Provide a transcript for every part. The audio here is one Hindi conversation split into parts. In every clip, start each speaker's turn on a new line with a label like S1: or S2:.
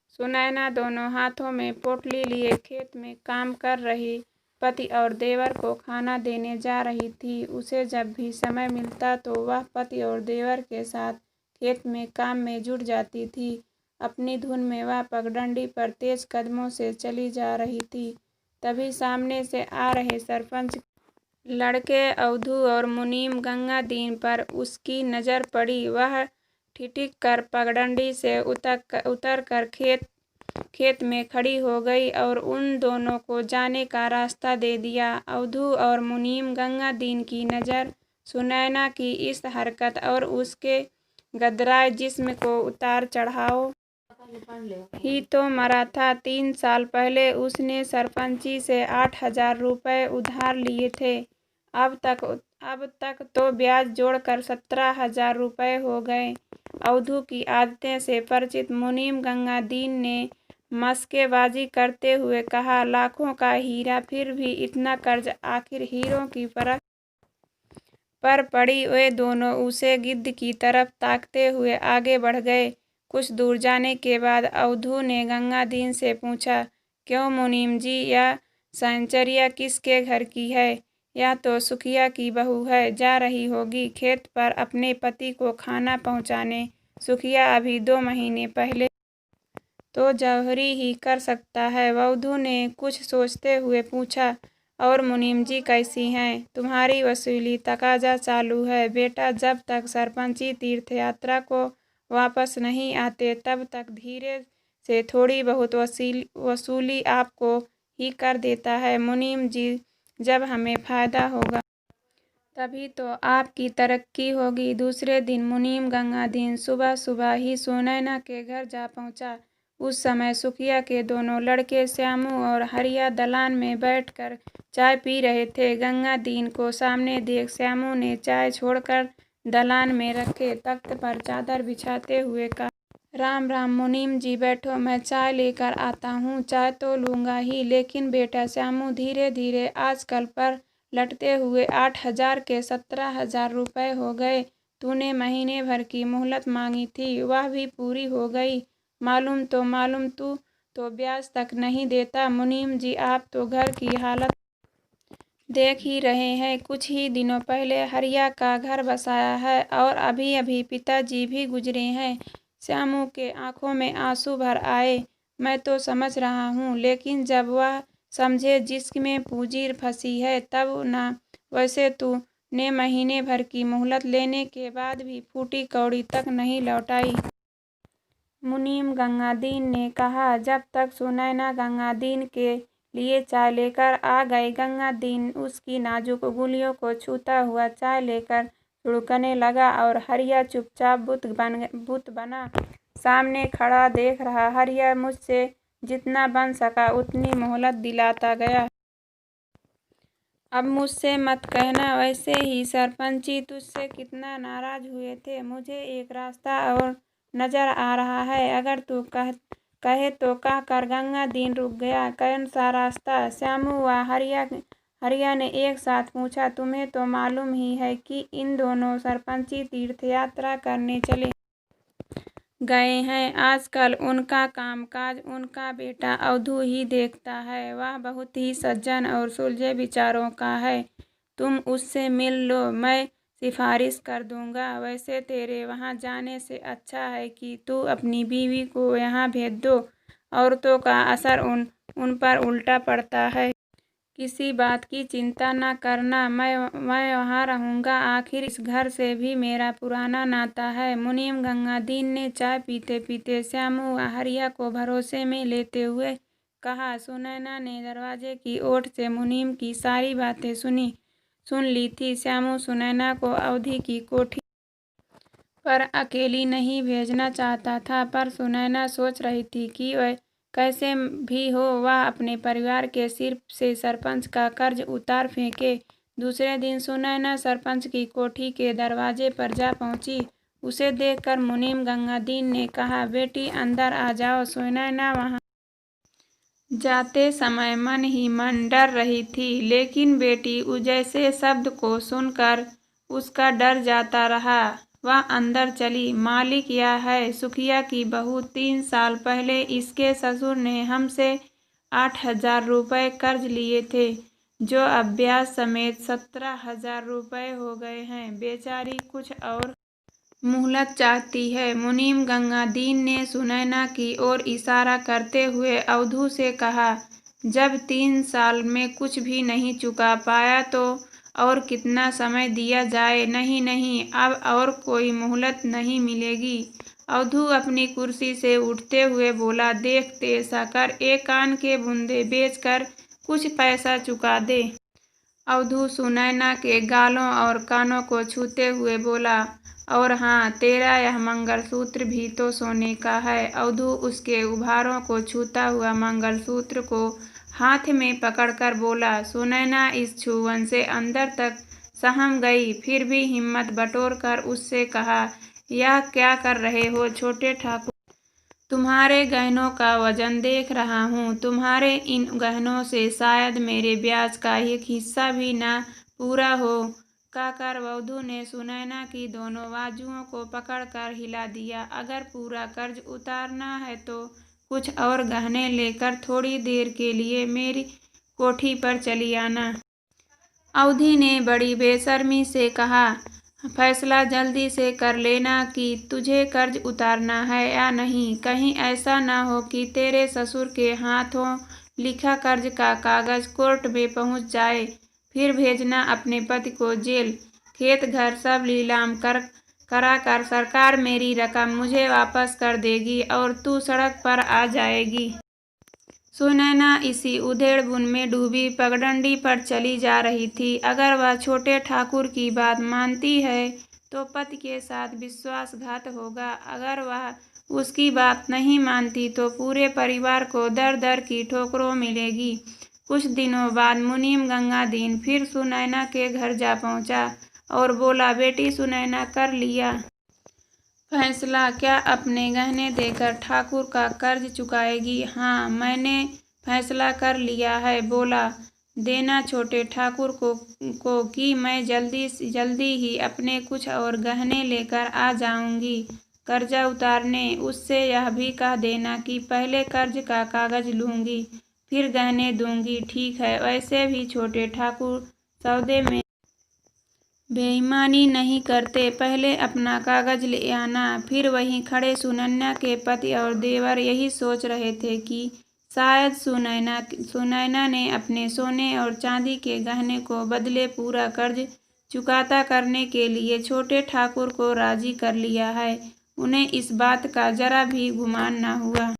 S1: सुनैना दोनों हाथों में पोटली लिए खेत में काम कर रही पति और देवर को खाना देने जा रही थी। उसे जब भी समय मिलता तो वह पति और देवर के साथ खेत में काम में जुट जाती थी। अपनी धुन में वह पगडंडी पर तेज कदमों से चली जा रही थी। तभी सामने से आ रहे सरपंच लड़के अवधू और मुनीम गंगादीन पर उसकी नज़र पड़ी। वह ठिठक कर पगडंडी से उतर कर खेत में खड़ी हो गई और उन दोनों को जाने का रास्ता दे दिया। अवधू और मुनीम गंगादीन की नज़र सुनैना की इस हरकत और उसके गदराए जिस्म को उतार चढ़ाव ही तो मरा था। 3 साल पहले उसने सरपंची से 8,000 रुपये उधार लिए थे। अब तक तो ब्याज जोड़कर 17,000 रुपये हो गए। अवधू की आदतें से परिचित मुनीम गंगादीन ने मस्केबाजी करते हुए कहा, लाखों का हीरा फिर भी इतना कर्ज, आखिर हीरों की परख पर पड़ी। वे दोनों उसे गिद्ध की तरफ ताकते हुए आगे बढ़ गए। कुछ दूर जाने के बाद अवधू ने गंगादीन से पूछा, क्यों मुनीम जी, यह साइंचरिया किसके घर की है? यह तो सुखिया की बहू है, जा रही होगी खेत पर अपने पति को खाना पहुंचाने। सुखिया अभी 2 महीने पहले तो जौहरी ही कर सकता है। अवधू ने कुछ सोचते हुए पूछा, और मुनीम जी कैसी हैं? तुम्हारी वसूली तकाजा चालू है बेटा। जब तक सरपंची तीर्थ यात्रा को वापस नहीं आते तब तक धीरे से थोड़ी बहुत वसूली आपको ही कर देता है मुनीम जी। जब हमें फ़ायदा होगा तभी तो आपकी तरक्की होगी। दूसरे दिन मुनीम गंगादीन सुबह सुबह ही सुनैना के घर जा पहुंचा। उस समय सुखिया के दोनों लड़के श्यामू और हरिया दलान में बैठकर चाय पी रहे थे। गंगादीन को सामने देख श्यामू ने चाय छोड़कर दलान में रखे तख्त पर चादर बिछाते हुए कहा, राम राम मुनीम जी, बैठो, मैं चाय लेकर आता हूँ। चाय तो लूँगा ही, लेकिन बेटा श्यामू, धीरे धीरे आजकल पर लटते हुए 8,000 के 17,000 रुपये हो गए। तूने महीने भर की मोहलत मांगी थी, वह भी पूरी हो गई। मालूम तू तो ब्याज तक नहीं देता। मुनीम जी, आप तो घर की हालत देख ही रहे हैं। कुछ ही दिनों पहले हरिया का घर बसाया है और अभी अभी पिताजी भी गुजरे हैं। श्यामू के आंखों में आंसू भर आए। मैं तो समझ रहा हूँ, लेकिन जब वह समझे जिसमें पूंजी फंसी है तब ना। वैसे तूने महीने भर की मोहलत लेने के बाद भी फूटी कौड़ी तक नहीं लौटाई। मुनीम गंगादीन ने कहा। जब तक सुनैना गंगादीन के लिए चाय लेकर आ गई, गंगादीन उसकी नाजुक उंगलियों को छूता हुआ चाय लेकर लुढ़कने लगा और हरिया चुपचाप बुत बना सामने खड़ा देख रहा। हरिया, मुझसे जितना बन सका उतनी मोहलत दिलाता गया। अब मुझसे मत कहना। वैसे ही सरपंची तुझसे कितना नाराज हुए थे। मुझे एक रास्ता और नजर आ रहा है, अगर तू कहे तो कह कर। गंगादीन रुक गया। कौन सा रास्ता? श्यामू व हरिया ने एक साथ पूछा। तुम्हें तो मालूम ही है कि इन दोनों सरपंची तीर्थ यात्रा करने चले गए हैं। आजकल उनका कामकाज उनका बेटा अवधू ही देखता है। वह बहुत ही सज्जन और सुलझे विचारों का है। तुम उससे मिल लो, मैं सिफारिश कर दूंगा। वैसे तेरे वहाँ जाने से अच्छा है कि तू अपनी बीवी को यहाँ भेज दो। औरतों का असर उन पर उल्टा पड़ता है। किसी बात की चिंता न करना, मैं वहाँ रहूँगा। आखिर इस घर से भी मेरा पुराना नाता है। मुनीम गंगादीन ने चाय पीते पीते श्यामू व हरिया को भरोसे में लेते हुए कहा। सुनैना ने दरवाजे की ओट से मुनीम की सारी बातें सुन ली थी। श्यामू सुनैना को अवधि की कोठी पर अकेली नहीं भेजना चाहता था, पर सुनैना सोच रही थी कि वह कैसे भी हो वह अपने परिवार के सिर से सरपंच का कर्ज उतार फेंके। दूसरे दिन सुनैना सरपंच की कोठी के दरवाजे पर जा पहुंची। उसे देखकर मुनीम गंगादीन ने कहा, बेटी अंदर आ जाओ। सुनैना वहां जाते समय मन ही मन डर रही थी, लेकिन बेटी जैसे शब्द को सुनकर उसका डर जाता रहा। वह अंदर चली। मालिक, यह है सुखिया की बहू। 3 साल पहले इसके ससुर ने हमसे 8,000 रुपये कर्ज लिए थे, जो अब ब्याज समेत 17,000 रुपये हो गए हैं। बेचारी कुछ और मोहलत चाहती है। मुनीम गंगादीन ने सुनैना की ओर इशारा करते हुए अवधू से कहा, जब 3 साल में कुछ भी नहीं चुका पाया तो और कितना समय दिया जाए? नहीं नहीं, अब और कोई मोहलत नहीं मिलेगी। अवधू अपनी कुर्सी से उठते हुए बोला, देख ऐसा कर, एक कान के बुंदे बेचकर कुछ पैसा चुका दे। अवधू सुनैना के गालों और कानों को छूते हुए बोला, और हाँ, तेरा यह मंगलसूत्र भी तो सोने का है। अवधू उसके उभारों को छूता हुआ मंगलसूत्र को हाथ में पकड़कर बोला। सुनैना इस छुवन से अंदर तक सहम गई, फिर भी हिम्मत बटोरकर उससे कहा, यह क्या कर रहे हो छोटे ठाकुर? तुम्हारे गहनों का वजन देख रहा हूँ। तुम्हारे इन गहनों से शायद मेरे ब्याज का एक हिस्सा भी न पूरा हो। कहकर अवधू ने सुनैना की दोनों बाजुओं को पकड़कर हिला दिया। अगर पूरा कर्ज उतारना है तो कुछ और गहने लेकर थोड़ी देर के लिए मेरी कोठी पर चली आना। अवधी ने बड़ी बेशर्मी से कहा, फैसला जल्दी से कर लेना कि तुझे कर्ज उतारना है या नहीं। कहीं ऐसा न हो कि तेरे ससुर के हाथों लिखा कर्ज का कागज कोर्ट में पहुंच जाए। फिर भेजना अपने पति को जेल। खेत घर सब नीलाम कराकर सरकार मेरी रकम मुझे वापस कर देगी और तू सड़क पर आ जाएगी। सुनैना इसी उधेड़-बुन में डूबी पगडंडी पर चली जा रही थी। अगर वह छोटे ठाकुर की बात मानती है तो पति के साथ विश्वासघात होगा। अगर वह उसकी बात नहीं मानती तो पूरे परिवार को दर-दर की ठोकरें मिलेगी। कुछ दिनों बाद मुनीम गंगादीन फिर सुनैना के घर जा पहुंचा और बोला, बेटी सुनैना, कर लिया फैसला? क्या अपने गहने देकर ठाकुर का कर्ज चुकाएगी? हाँ, मैंने फैसला कर लिया है। बोला, देना छोटे ठाकुर को कि मैं जल्दी ही अपने कुछ और गहने लेकर आ जाऊंगी कर्जा उतारने। उससे यह भी कह देना कि पहले कर्ज का कागज लूंगी, फिर गहने दूंगी। ठीक है? वैसे भी छोटे ठाकुर सौदे में बेईमानी नहीं करते। पहले अपना कागज ले आना। फिर वहीं खड़े सुनैना के पति और देवर यही सोच रहे थे कि शायद सुनैना ने अपने सोने और चांदी के गहने को बदले पूरा कर्ज चुकाता करने के लिए छोटे ठाकुर को राजी कर लिया है। उन्हें इस बात का जरा भी गुमान न हुआ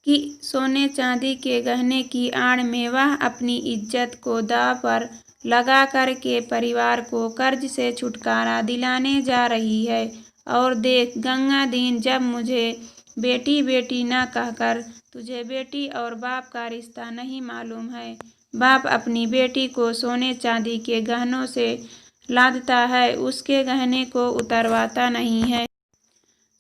S1: कि सोने चांदी के गहने की आड़ में वह अपनी इज्जत को दांव पर लगा कर के परिवार को कर्ज से छुटकारा दिलाने जा रही है। और देख गंगादीन, जब मुझे बेटी बेटी न कहकर तुझे बेटी और बाप का रिश्ता नहीं मालूम है। बाप अपनी बेटी को सोने चांदी के गहनों से लादता है, उसके गहने को उतरवाता नहीं है।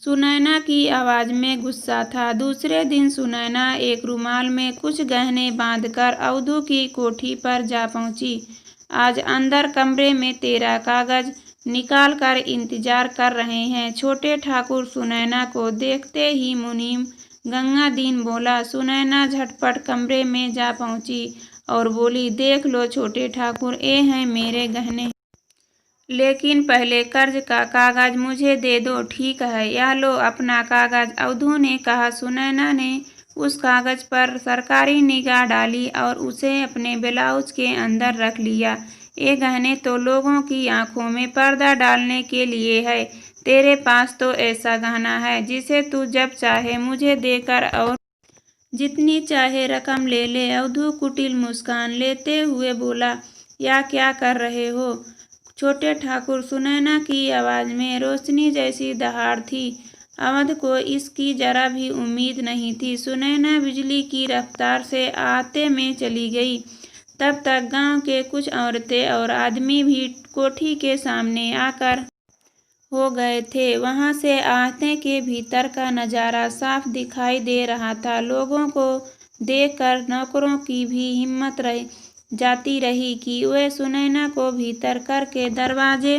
S1: सुनैना की आवाज में गुस्सा था। दूसरे दिन सुनैना एक रुमाल में कुछ गहने बांधकर अवधू की कोठी पर जा पहुंची। आज अंदर कमरे में तेरा कागज निकाल कर इंतजार कर रहे हैं। छोटे ठाकुर सुनैना को देखते ही मुनीम गंगादीन बोला। सुनैना झटपट कमरे में जा पहुंची और बोली, देख लो छोटे ठाकुर, ये हैं मेरे गहने, लेकिन पहले कर्ज का कागज मुझे दे दो। ठीक है, यह लो अपना कागज, अवधू ने कहा। सुनैना ने उस कागज पर सरकारी निगाह डाली और उसे अपने ब्लाउज के अंदर रख लिया। ये गहने तो लोगों की आंखों में पर्दा डालने के लिए है। तेरे पास तो ऐसा गहना है जिसे तू जब चाहे मुझे देकर और जितनी चाहे रकम ले ले। अवधू कुटिल मुस्कान लेते हुए बोला, या क्या कर रहे हो छोटे ठाकुर? सुनैना की आवाज में रोशनी जैसी दहाड़ थी। अवध को इसकी जरा भी उम्मीद नहीं थी। सुनैना बिजली की रफ्तार से आते में चली गई। तब तक गांव के कुछ औरतें और आदमी भी कोठी के सामने आकर हो गए थे। वहां से आहते के भीतर का नजारा साफ दिखाई दे रहा था। लोगों को देखकर नौकरों की भी हिम्मत जाती रही कि वे सुनैना को भीतर करके दरवाजे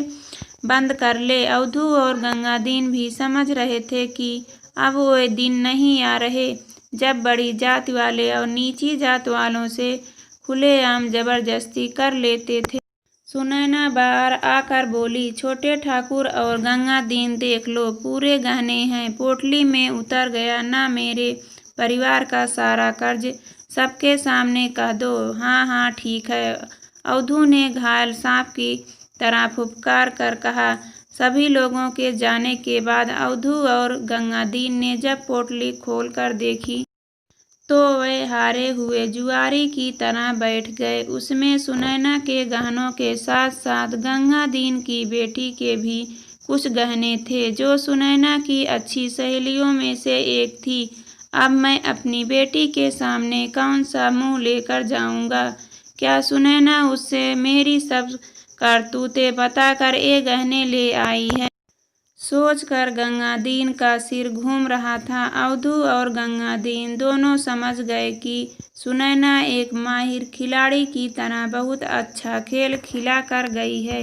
S1: बंद कर ले। अवधू और गंगादीन भी समझ रहे थे कि अब वो दिन नहीं आ रहे जब बड़ी जात वाले और नीची जात वालों से खुलेआम जबरदस्ती कर लेते थे। सुनैना बाहर आकर बोली, छोटे ठाकुर और गंगादीन देख लो, पूरे गहने हैं, पोटली में उतर गया ना मेरे परिवार का सारा कर्ज, सबके सामने कह दो। हाँ हाँ ठीक है, अवधू ने घायल सांप की तरह फुफकार कर कहा। सभी लोगों के जाने के बाद अवधू और गंगादीन ने जब पोटली खोल कर देखी तो वे हारे हुए जुआरी की तरह बैठ गए। उसमें सुनैना के गहनों के साथ साथ गंगादीन की बेटी के भी कुछ गहने थे, जो सुनैना की अच्छी सहेलियों में से एक थी। अब मैं अपनी बेटी के सामने कौन सा मुंह लेकर जाऊंगा? क्या सुनैना उससे मेरी सब करतूतें बताकर ये गहने ले आई है? सोचकर गंगादीन का सिर घूम रहा था। अवधू और गंगादीन दोनों समझ गए कि सुनैना एक माहिर खिलाड़ी की तरह बहुत अच्छा खेल खिला कर गई है।